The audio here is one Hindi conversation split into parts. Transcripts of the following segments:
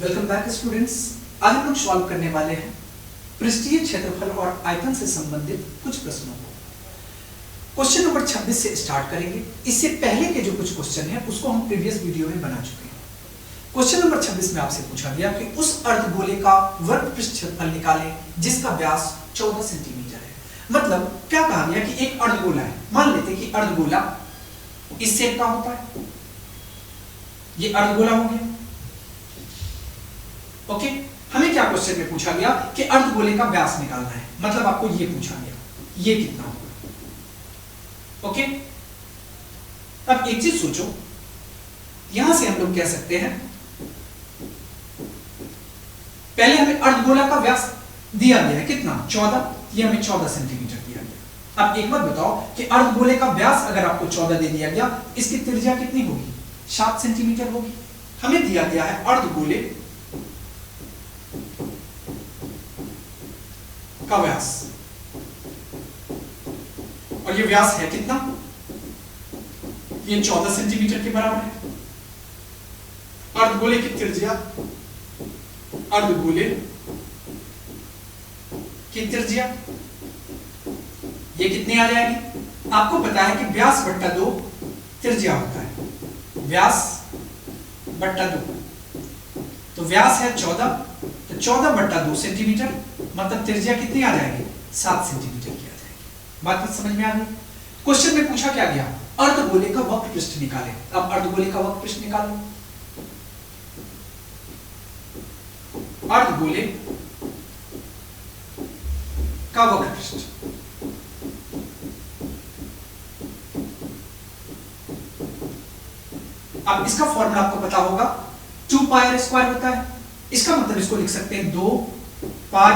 Welcome back students. आज हम लोग सॉल्व करने वाले हैं पृष्ठीय क्षेत्रफल और आयतन से संबंधित कुछ प्रश्नों को। क्वेश्चन नंबर 26 से स्टार्ट करेंगे। इससे पहले के जो कुछ क्वेश्चन हैं उसको हम प्रीवियस वीडियो में बना चुके हैं। क्वेश्चन नंबर 26 में आपसे पूछा गया कि उस अर्धगोले का वर्ग पृष्ठ क्षेत्रफल निकालें जिसका व्यास 14 सेंटीमीटर है। मतलब क्या कहा गया कि एक अर्धगोला है। मान लेते कि अर्धगोला इस शेप का होता है, ये अर्धगोला हो गया। ओके, हमें क्या क्वेश्चन में पूछा गया कि अर्धगोले का व्यास निकालना है। मतलब आपको ये पूछा गया ये कितना होगा। ओके, अब एक चीज सोचो, यहां से हम लोग कह सकते हैं पहले हमें अर्धगोला का व्यास दिया गया है कितना 14, ये हमें 14 सेंटीमीटर दिया गया। अब एक बात बताओ कि अर्धगोले का व्यास अगर आपको 14 दे दिया गया, इसकी त्रिज्या कितनी होगी 7 सेंटीमीटर होगी। हमें दिया गया है अर्धगोले का व्यास और ये व्यास है कितना, ये 14 सेंटीमीटर के बराबर है। अर्धगोले की त्रिज्या, अर्धगोले की त्रिज्या ये कितनी आ जाएगी। आपको पता है कि व्यास बट्टा 2 त्रिज्या होता है, व्यास बट्टा 2। तो व्यास है 14, तो 14 बट्टा 2 सेंटीमीटर, मतलब त्रिज्या कितनी आ जाएगी 7 सेंटीमीटर की आ जाएगी। बात समझ में आ गई। क्वेश्चन में पूछा क्या गया, अर्धगोले का वक्र पृष्ठ निकालें। अब अर्धगोले का वक्र पृष्ठ निकालो। अर्धगोले का वक्र पृष्ठ, अब इसका फॉर्मूला आपको पता होगा 2 पाई आर स्क्वायर होता है। इसका मतलब इसको लिख सकते हैं 2 पाई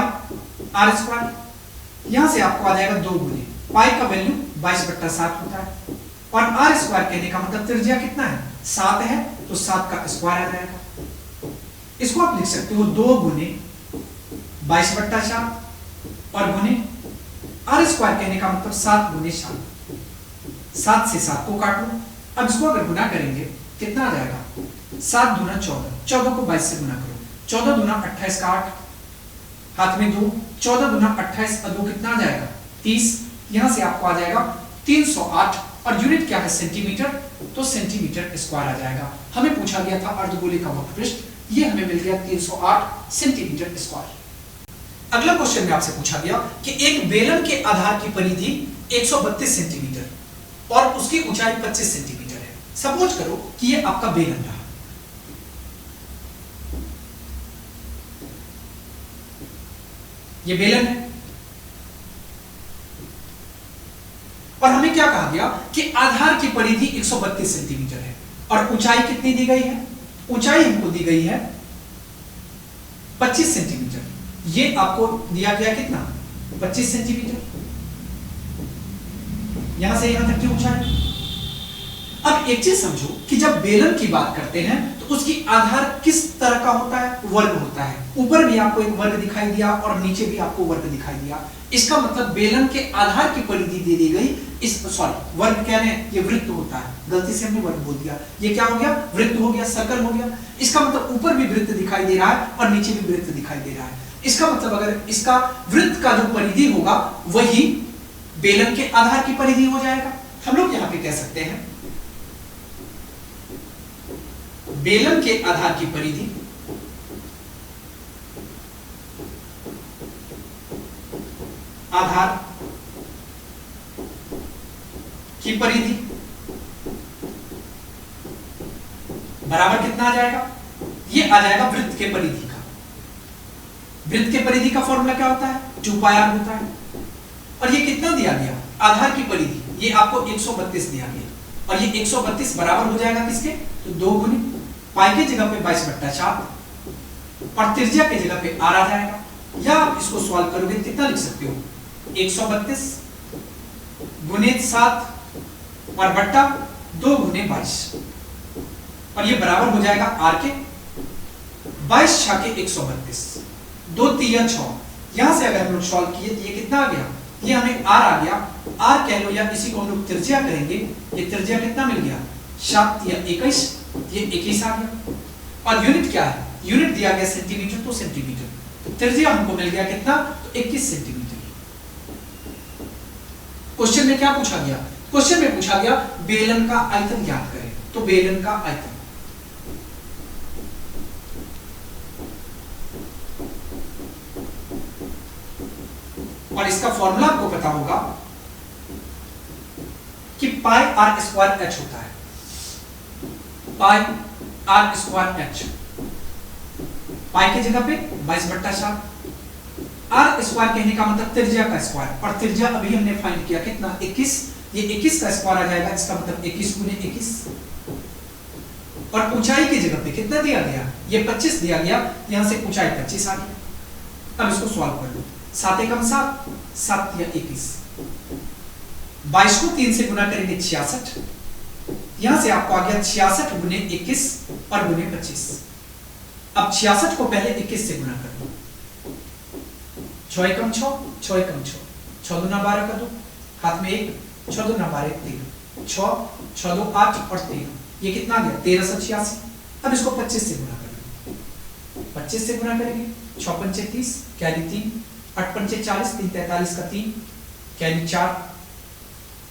आर स्क्वायर। यहां से आपको आ जाएगा 2 गुने पाई का वैल्यू 22/7 होता है और आर स्क्वायर कहने का मतलब त्रिज्या कितना है 7 है, तो 7 का स्क्वायर आ जाएगा। इसको आप लिख सकते हो 2 गुने 22/7 और गुने आर स्क्वायर कहने का मतलब 7 गुने 7। 7 से 7 को काट लो। अब इसको अगर गुना करेंगे कितना आ जाएगा 7 दूना 14, 14 को 22 से गुना करो, 14 दूना 28 का 8, हाथ में 2, 14 दूना 28 और 2 कितना आ जाएगा 30। यहां से आपको आ जाएगा 308 और यूनिट क्या है सेंटीमीटर, तो सेंटीमीटर स्क्वायर आ जाएगा। हमें पूछा गया था अर्धगोले का वक्र पृष्ठ, ये हमें मिल गया 308 सेंटीमीटर स्क्वायर। अगला क्वेश्चन में आपसे पूछा गया कि एक बेलन के आधार की परिधि 132 सेंटीमीटर और उसकी ऊंचाई 25 सेंटीमीटर है। सपोज करो कि ये आपका बेलन रहा, ये बेलन है और हमें क्या कहा गया कि आधार की परिधि 132 सेंटीमीटर है और ऊंचाई कितनी दी गई है, ऊंचाई हमको दी गई है 25 सेंटीमीटर। ये आपको दिया गया कितना 25 सेंटीमीटर, यहां से यहां तक की ऊंचाई। अब एक चीज समझो कि जब बेलन की बात करते हैं तो उसकी आधार किस तरह का होता है, वर्ग होता है। ऊपर भी आपको एक वर्ग दिखाई दिया और नीचे भी आपको वर्ग दिखाई दिया। इसका मतलब बेलन के आधार की परिधि दे दी गई। इस सॉरी वर्ग कह रहे हैं, ये वृत्त होता है, गलती से हमने वर्ग बोल दिया। ये क्या हो गया, वृत्त हो गया, सर्कल हो गया। इसका मतलब ऊपर भी वृत्त दिखाई दे रहा है और नीचे भी वृत्त दिखाई दे रहा है। इसका मतलब अगर इसका वृत्त का जो परिधि होगा वही बेलन के आधार की परिधि हो जाएगा। हम लोग यहां पे कह सकते हैं बेलन के आधार की परिधि आधार की परिधि बराबर कितना आ जाएगा, ये आ जाएगा वृत्त के परिधि का। वृत्त के परिधि का फॉर्मूला क्या होता है 2 पाई आर होता है और ये कितना दिया गया आधार की परिधि, ये आपको 132 दिया गया और ये 132 बराबर हो जाएगा किसके, तो 2 गुने पाई की जगह पे 22/7 और त्रिज्या की जगह पे आर आ जाएगा। या आप इसको सॉल्व करोगे कितना लिख सकते हो 132 गुने 7 और बट्टा 2 गुने 22 और ये बराबर हो जाएगा आर के 22 6 के 132, 2 3 6। यहां से अगर हम लोग सॉल्व किए तो ये कितना आ गया, ये हमें आर आ गया। आर कह लो या इसी को हम लोग त्रिज्या कहेंगे। ये त्रिज्या कितना मिल गया 7 या 21, ये 21 आ गया। और यूनिट क्या है, यूनिट दिया गया सेंटीमीटर तो सेंटीमीटर, तो त्रिज्या हमको मिल गया कितना, तो 21 सेंटीमीटर। क्वेश्चन में क्या पूछा गया, क्वेश्चन में पूछा गया बेलन का आयतन ज्ञात करें, तो बेलन का आयतन और इसका फॉर्मूला आपको पता होगा कि पाई आर स्क्वायर एच होता है, पाई आर स्क्वायर एच, पाई की जगह पे 22/7, आर स्क्वायर कहने का मतलब त्रिज्या का स्क्वायर, और त्रिज्या अभी हमने फाइंड किया कितना 21, ये 21 का स्क्वायर आ जाएगा, इसका मतलब 21 × 21, और ऊंचाई की जगह पे कितना दिया गया, ये 25 दिया गया, यहां से ऊंचाई 25 आ गई। अब इसको सॉल्व कर लो, 7 एकम 7, 7 या 21, 22 को 3 से गुना करेंगे 66, यहां से आपको आ गया 66 × 21 और × 25। अब 66 को पहले 21 से गुना कर दो, 6 एकम 6, 6 एकम 6, 6 दूना 12 कर दो, हाथ में 1, 6 दूना 12 13, 6 6 2 8 और 13, ये कितना आ गया 1386। अब इसको 25 से गुना कर लो, 25 से गुना करेंगे, 6 पंचे 30, कैरी 3, 8 पंचे 40, 3 43 का 3, कैरी 4,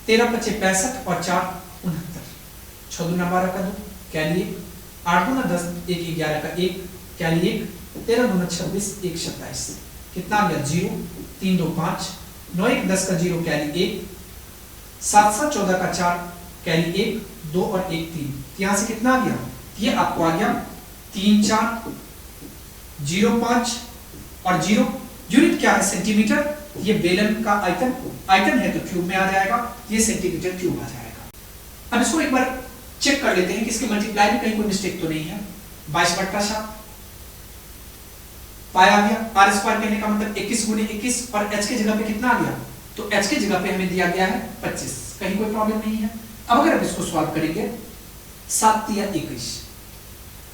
13 पंचे 65 और 4 69, 6 दूना 12 का 2, कैरी 1, 8 दूना 10, 1 11 का 1, कैरी 1, 13 दूना 26, 1 27, कितना आ गया 0, 3 2 5, 9 1 10 का 0, कैरी 1, 7 7 14 का 4, कैरी 1, 2 और 1 3, यहां से कितना आ गया, ये आपको आ गया 3 4 0 5 और 0, यूनिट क्या है सेंटीमीटर, ये बेलन का आयतन, आयतन है तो क्यूब में आ जाएगा, ये सेंटीमीटर क्यूब आ जाएगा। अब इसको एक बार चेक कर लेते हैं कि इसके मल्टीप्लाई में कहीं कोई मिस्टेक तो नहीं है। 22/7 पाई आ गया, आर स्क्वायर कहने का मतलब 21 × 21 और एच की जगह पे कितना आ गया, तो एच की जगह पे हमें दिया गया है 25, कहीं कोई प्रॉब्लम नहीं है। अब अगर आप इसको सॉल्व करेंगे 7 × 21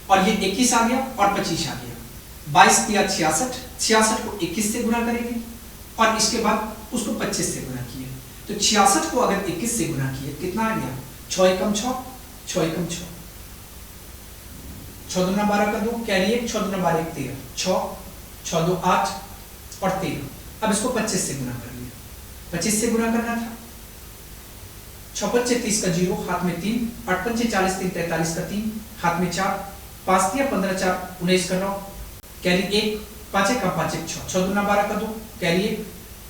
और ये 21 आ गया और 25 आ गया, 22 × 66, 66 को 21 से गुना करेंगे और इसके बाद उसको 25 से गुना किए, तो 66 को अगर 21 से गुना किए कितना आ गया 6 एकम 6, 6 एकम 6, 6 दूना 12 का 2, कैरी 1, 6 दूना 12 13, 6 6 2 8 और 13। अब इसको 25 से गुना कर लिया, 25 से गुना करना था, 6 पंचे 30 का 0, हाथ में 3, 8 पंचे 40, 3 43 का 3, हाथ में 4, 5 3 15 4 19 का 9, कैरी 1, 5 1 5 1 6, 6 दूना 12 का 2, कैरी 1।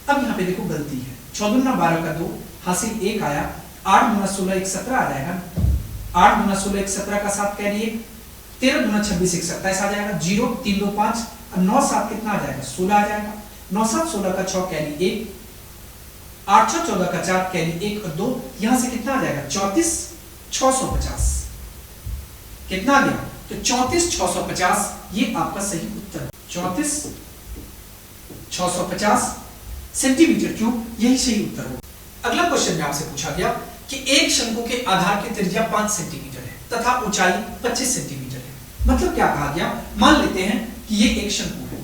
अब यहाँ पे देखो गलती है, 6 दूना 12 का 2 हासिल 1 आया, 8 दूना 16 1 17 आ जाएगा, 8 दूना 16 1 17 का 7 कैरी 1, 13 दूना 26 1 27 आ जाएगा, 0 3 2 5 और 9 7 कितना आ जाएगा 16 आ जाएगा, 9 7 16 का 6 कैरी 1, 8 6 14 का 4 कैरी 1 और 2, यहां से कितना आ जाएगा 34 650, कितना आ गया, तो 34 650 ये आपका सही उत्तर, 34 650 सेंटीमीटर क्यूब, यही सही उत्तर हो। अगला क्वेश्चन में आपसे पूछा गया कि एक शंकु के आधार की त्रिज्या 5 सेंटीमीटर है तथा ऊंचाई 25 सेंटीमीटर है, मतलब क्या कहा गया, मान लेते हैं कि ये एक शंकु है,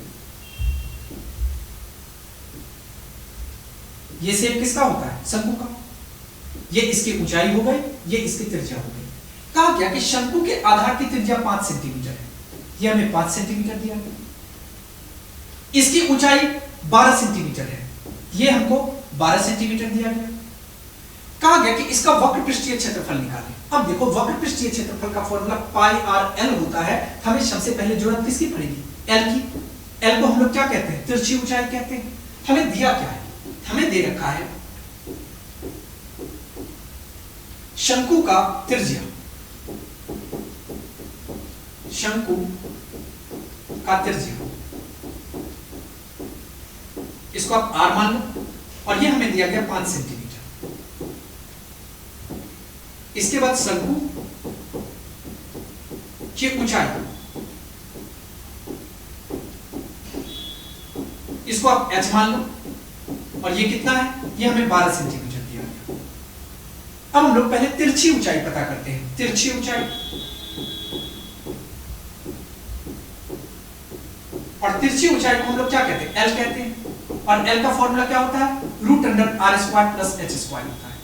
ये शेप किसका होता है शंकु का, ये इसकी ऊंचाई हो गई, ये इसकी त्रिज्या हो गई। कहा गया कि शंकु के आधार की त्रिज्या 5 सेंटीमीटर है, ये हमें 5 सेंटीमीटर दिया गया, इसकी ऊंचाई 12 सेंटीमीटर है, ये हमको 12 सेंटीमीटर दिया गया। कहा गया कि इसका वक्र पृष्ठीय क्षेत्रफल निकालें। अब देखो वक्र पृष्ठीय क्षेत्रफल का फॉर्मूला पाई आर एल होता है, हमें सबसे पहले जरूरत किसकी पड़ेगी एल की, एल को हम लोग क्या कहते हैं तिरछी ऊंचाई कहते हैं। हमें दिया क्या है, हमें दे रखा है शंकु का त्रिज्या, शंकु का त्रिज्या, इसको आप आर मान लो, और ये हमें दिया गया 5 सेंटीमीटर। इसके बाद शंकु की ऊंचाई, इसको आप h मान लो, और ये कितना है, ये हमें 12 सेंटीमीटर दिया गया। अब हम लोग पहले तिरछी ऊंचाई पता करते हैं, तिरछी ऊंचाई, और तिरछी ऊंचाई को हम लोग क्या कहते हैं एल कहते हैं, और एल का फॉर्मूला क्या होता है √r² प्लस h² होता है।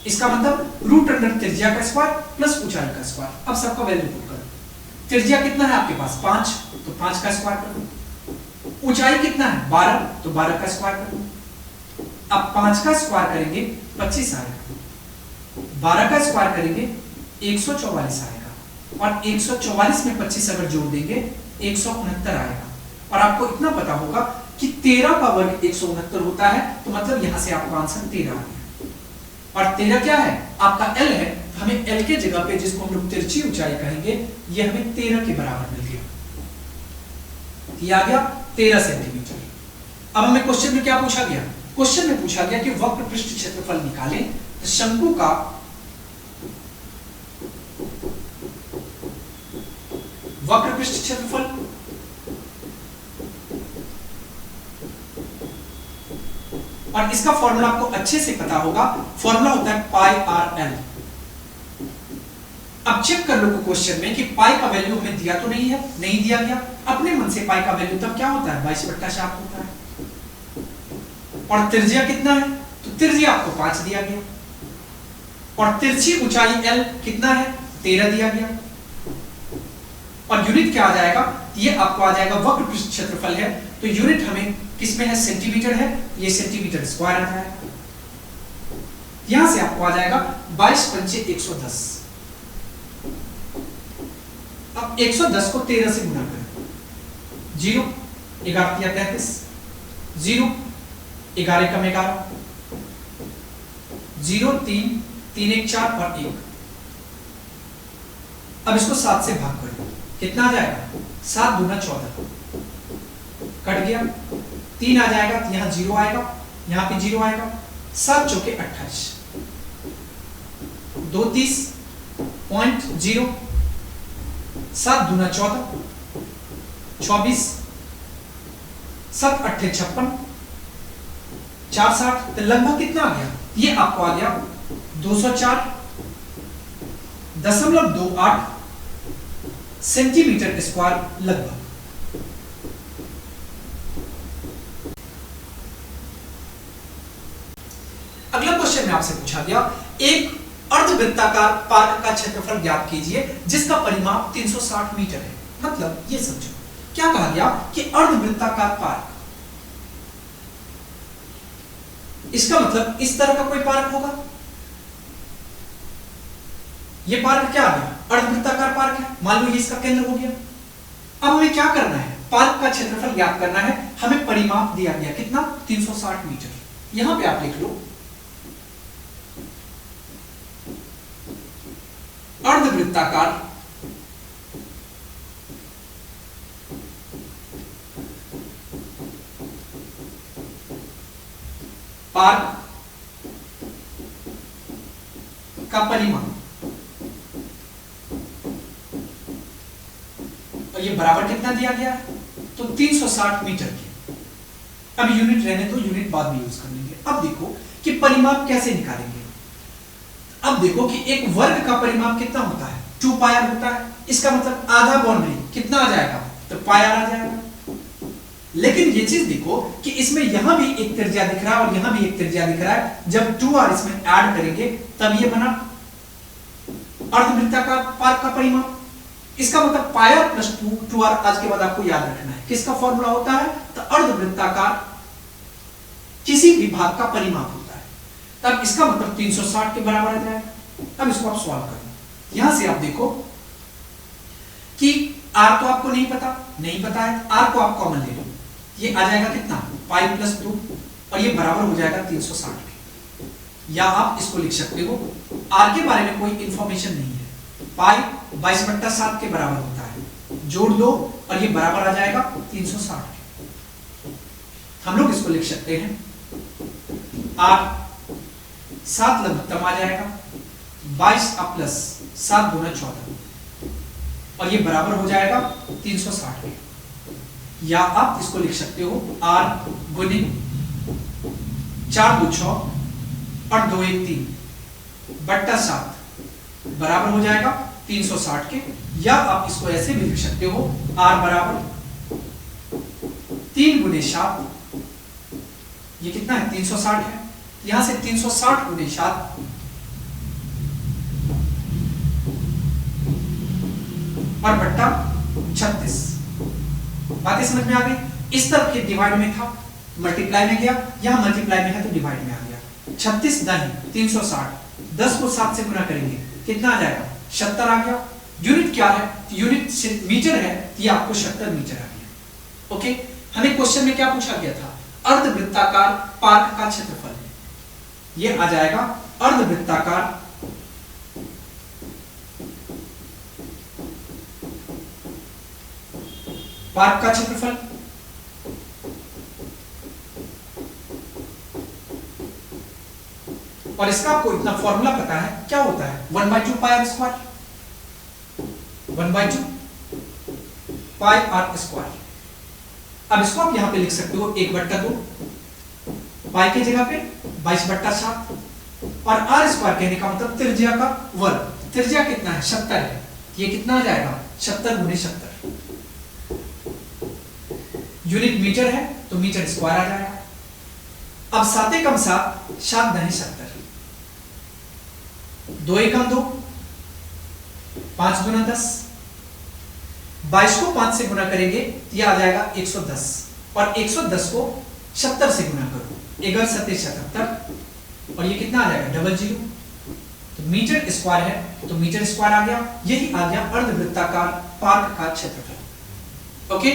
इसका मतलब √त्रिज्या का स्क्वायर प्लस ऊंचाई का स्क्वायर। अब सबका वैल्यू पुट करो, त्रिज्या कितना है आपके पास 5, तो 5 का स्क्वायर कर दो। ऊंचाई कितना है 12, तो 12 का स्क्वायर कर दो। अब 5 का स्क्वायर करेंगे 25 आएगा, 12 का स्क्वायर करेंगे 144 आएगा, और 144 में 25 अगर जोड़ देंगे 169 आएगा। और आपको इतना पता होगा कि 13 का वर्ग 169 होता है, तो मतलब यहां से आपका आंसर 13 आ गया। और 13 क्या है आपका L है, तो हमें L के जगह पे जिसको हम लोग तिरछी ऊंचाई कहेंगे ये हमें 13 के बराबर मिल गया। ये आ गया 13 सेंटीमीटर। अब हमें क्वेश्चन में क्या पूछा गया, क्वेश्चन में पूछा गया कि वक्र पृष्ठ क्षेत्रफल निकालें। तो शंकु का वक्र पृष्ठ क्षेत्रफल और इसका फॉर्मूला आपको अच्छे से पता होगा, फॉर्मूला होता है पाई आर एल। अब चेक कर लो क्वेश्चन में कि पाई का वैल्यू हमें दिया तो नहीं है, नहीं दिया गया। अपने मन से पाई का वैल्यू तब क्या होता है 22/7 होता है। और त्रिज्या कितना है, तो त्रिज्या आपको 5 दिया गया, और तिरछी ऊंचाई L कितना है 13 दिया गया। और यूनिट क्या आ जाएगा, ये आपको आ जाएगा वक्र पृष्ठ क्षेत्रफल है, तो यूनिट हमें किसमें है सेंटीमीटर है, ये सेंटीमीटर स्क्वायर आता है। यहां से आपको आ जाएगा 22 पंचे 110। अब 110 को 13 से गुना करें, 0 11 या 33, 0 11 कम 11, 0 3 3 1 4 और 1। अब इसको 7 से भाग करें, कितना आ जाएगा 7 दूना 14, कट गया 3 आ जाएगा, तो यहां 0 आएगा, यहां पे 0 आएगा, 7 चौके 28, 2 30 पॉइंट 0, 7 दूना 14, 24, 7 8 56, 4 60, तो लगभग कितना आ गया, ये आपको आ गया 204.28 सेंटीमीटर स्क्वायर लगभग। अगला क्वेश्चन में आपसे पूछा गया एक अर्धवृत्ताकार पार्क का क्षेत्रफल ज्ञात कीजिए जिसका परिमाप 360 मीटर है। मतलब ये समझो क्या कहा गया कि अर्धवृत्ताकार पार्क, इसका मतलब इस तरह का कोई पार्क होगा। ये पार्क क्या आ गया अर्धवृत्ताकार पार्क है, मान लो ये इसका केंद्र हो गया। अब हमें क्या करना है, पार्क का क्षेत्रफल ज्ञात करना है। हमें परिमाप दिया गया कितना 360 मीटर। यहां पे आप लिख लो अर्धवृत्ताकार पार्क का परिमाप, और ये बराबर कितना दिया गया है, तो 360 मीटर के। अब यूनिट रहने तो यूनिट बाद में यूज कर लेंगे। अब देखो कि परिमाप कैसे निकालेंगे। अब देखो कि एक वर्ग का परिमाप कितना होता है 2 पाई आर होता है। इसका मतलब आधा बाउंड्री कितना आ जाएगा, तो पाई आर आ जाएगा। लेकिन ये चीज देखो कि इसमें यहां भी एक त्रिज्या दिख रहा है और यहां भी एक त्रिज्या दिख रहा है। जब 2r इसमें ऐड करेंगे तब ये बना अर्धवृत्ताकार पार्क का परिमाप। इसका मतलब पाई आर प्लस 2r आज के बाद आपको याद रखना है किसका फॉर्मूला होता है, तो अर्धवृत्ताकार किसी भी भाग का परिमाप होता है। तब इसका मतलब 360 के बराबर आ जाएगा। अब इसको आप सॉल्व करें। यहां से आप देखो कि r तो आपको नहीं पता है, r को आप कॉमन ले लो, ये आ जाएगा कितना पाई प्लस 2 और ये बराबर हो जाएगा 360 के। या आप इसको लिख सकते हो, r के बारे में कोई इंफॉर्मेशन नहीं है, पाई 22/7 के बराबर होता है, जोड़ दो और ये बराबर आ जाएगा 360 के। हम लोग इसको लिख सकते हैं r 7 लघुत्तम आ जाएगा 22 प्लस 7 दूना 14 और ये बराबर हो जाएगा 360 के। या आप इसको लिख सकते हो r गुने 4 2 6 और 2 1 3 बट्टा 7 बराबर हो जाएगा 360 के। या आप इसको ऐसे भी लिख सकते हो r बराबर 3 गुने 7, ये कितना है 360 है। यहां से 360 गुने 7 और बट्टा 36। बातें समझ में आ गई? इस तरफ के डिवाइड में था, मल्टीप्लाई में गया, यहां मल्टीप्लाई में है तो डिवाइड में आ गया। 36 नहीं 360, 10 को 7 से गुना करेंगे कितना आ जाएगा? 76 आ गया। यूनिट क्या है? यूनिट मीटर है, ये आपको 76 मीटर आ गया। ओके, हमें क्वेश्चन में क्या पूछा गया था? अर्धवृत्ताकार पार्क का क्षेत्रफल, ये आ जाएगा अर्धवृत्ताकार पार्क का क्षेत्रफल। और इसका आपको इतना फॉर्मूला पता है, क्या होता है? 1/2 pi r square, 1/2 pi r square. अब इसको आप यहां पे लिख सकते हो 1/2 पाई की जगह पे 22/7 और आर स्क्वायर कहने का मतलब त्रिज्या का वर्ग। त्रिज्या कितना है? 70 है। ये कितना आ जाएगा? 70 गुणे 70। यूनिट मीटर है तो मीटर स्क्वायर आ जाएगा। अब 7 कम 7, 7 नहीं 70, 2 एकम 2, 5 गुना 10, 22 को 5 से गुना करेंगे तो यह आ जाएगा 110 और 110 को 70 से गुना करो, 11 7 77 और ये कितना आ जाएगा? 00। तो मीटर स्क्वायर है तो मीटर स्क्वायर आ गया। यही आ गया अर्धवृत्ताकार पार्क का क्षेत्रफल। ओके,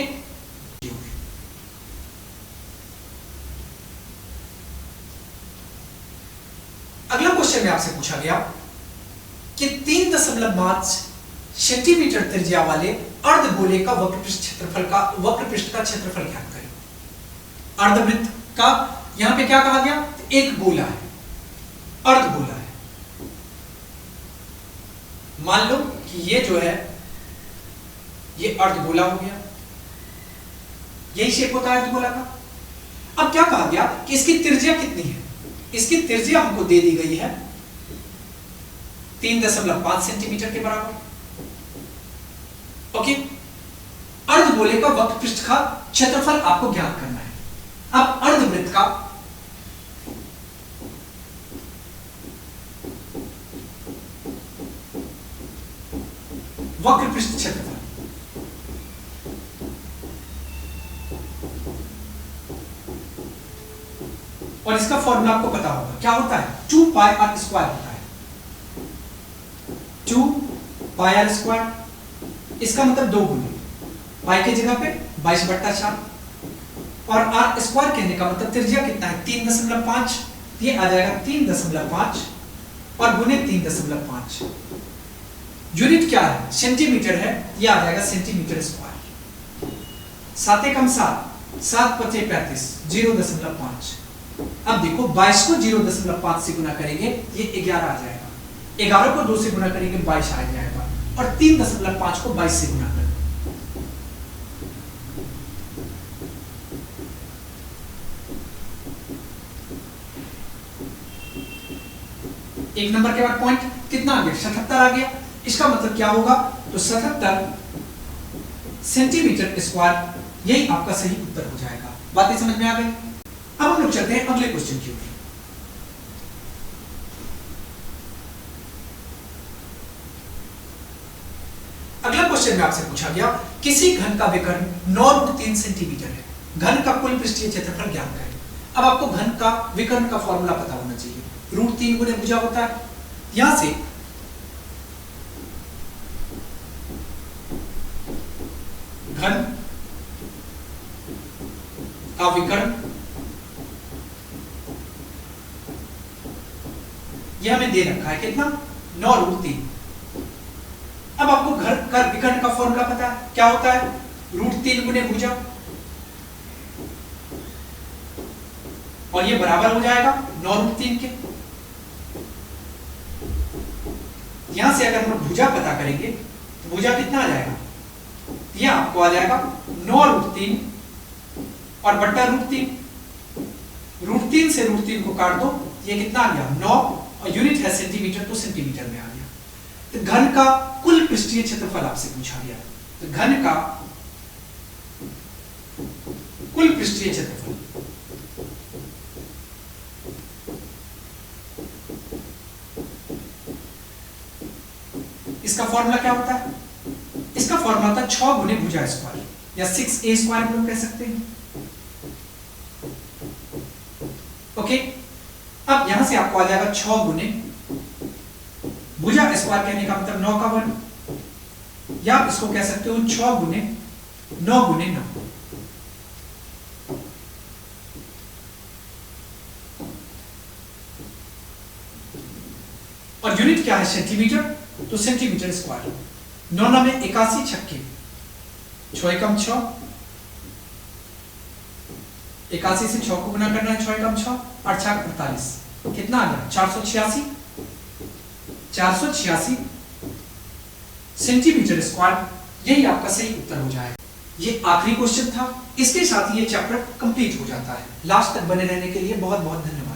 अगला क्वेश्चन में आपसे पूछा गया कि 3.5 सेंटीमीटर त्रिज्या वाले अर्धगोले का वक्रपृष्ठ का क्षेत्रफल ज्ञात करें। अर्धवृत्त का यहां पे क्या कहा गया? एक गोला है, अर्धगोला है। मान लो कि ये जो है ये अर्धगोला हो गया, यही शेप होता है अर्धगोला का। अब क्या कहा गया कि इसकी त्रिज्या कितनी है? इसकी त्रिज्या हमको दे दी गई है 3.5 सेंटीमीटर के बराबर। ओके, अर्धगोले का वक्रपृष्ठ का क्षेत्रफल आपको ज्ञात करना है। अब अर्धवृत्त का वक्रपृष्ठ क्षेत्रफल, और इसका फॉर्मूला आपको पता होगा, क्या होता है? 2 पाई आर स्क्वायर होता है। 2 पाई आर स्क्वायर, इसका मतलब 2 गुना, पाई की जगह पे 22/4 और आर स्क्वायर कहने का मतलब त्रिज्या कितना है? 3.5, ये आ जाएगा 3.5 और गुने 3.5। यूनिट क्या है? सेंटीमीटर है, ये आ जाएगा सेंटीमीटर स्क्वायर। 7 कम 7, 7 5 35, 0.5। अब देखो 22 को 0.5 से गुना करेंगे ये 11 आ जाएगा, 11 को 2 से गुना करेंगे 22 आ जाएगा और 3.5 को 22 से गुना करेंगे। एक नंबर के बाद पॉइंट कितना आ गया? 77 आ गया। इसका मतलब क्या होगा? तो 77 सेंटीमीटर स्क्वायर, यही आपका सही उत्तर हो जाएगा। बातें समझ में आ गई? अब हम लोग चलते हैं अगले क्वेश्चन की ओर। अगला क्वेश्चन में आपसे पूछा गया किसी घन का विकर्ण 9√3 सेंटीमीटर है, घन का कुल पृष्ठीय क्षेत्रफल ज्ञात करें। अब आपको घन का विकर्ण का फॉर्मूला पता होना चाहिए, √3 गुणे भुजा होता है। यहां से घन का विकर्ण यह हमें दे रखा है कितना? 9√3। अब आपको घर का विकर्ण का फॉर्मूला पता है, क्या होता है? √3 गुणे भुजा और ये बराबर हो जाएगा 9√3 के। यहां से अगर हम भुजा पता करेंगे तो भुजा कितना आ जाएगा? यह आपको आ जाएगा 9√3 और बट्टा √3। √3 से √3 को काट दो, ये कितना आ गया? 9 और यूनिट है सेंटीमीटर तो सेंटीमीटर में आ गया। तो घन का कुल पृष्ठीय क्षेत्रफल आपसे पूछा गया, तो घन का कुल पृष्ठीय क्षेत्रफल इसका फॉर्मूला क्या होता है? इसका होता है 6 गुने भुजा स्क्वायर या 6a स्क्वायर हम लोग कह सकते हैं। ओके, अब यहां से आपको आ जाएगा 6 गुने भुजा स्क्वायर कहने का मतलब 9 का वर्ग, या आप इसको कह सकते हो 6 गुने 9 गुने 9। और यूनिट क्या है सेंटीमीटर, तो सेंटीमीटर स्क्वायर। 9 में 81 छक्के, 6 एकम 6, 81 से 6 को गुना करना है, 6 एकम 6 और 6 48, कितना आ गया 486, 486 सेंटीमीटर स्क्वायर। यही आपका सही उत्तर हो जाएगा। ये आखिरी क्वेश्चन था, इसके साथ ही ये चैप्टर कंप्लीट हो जाता है। लास्ट तक बने रहने के लिए बहुत बहुत धन्यवाद।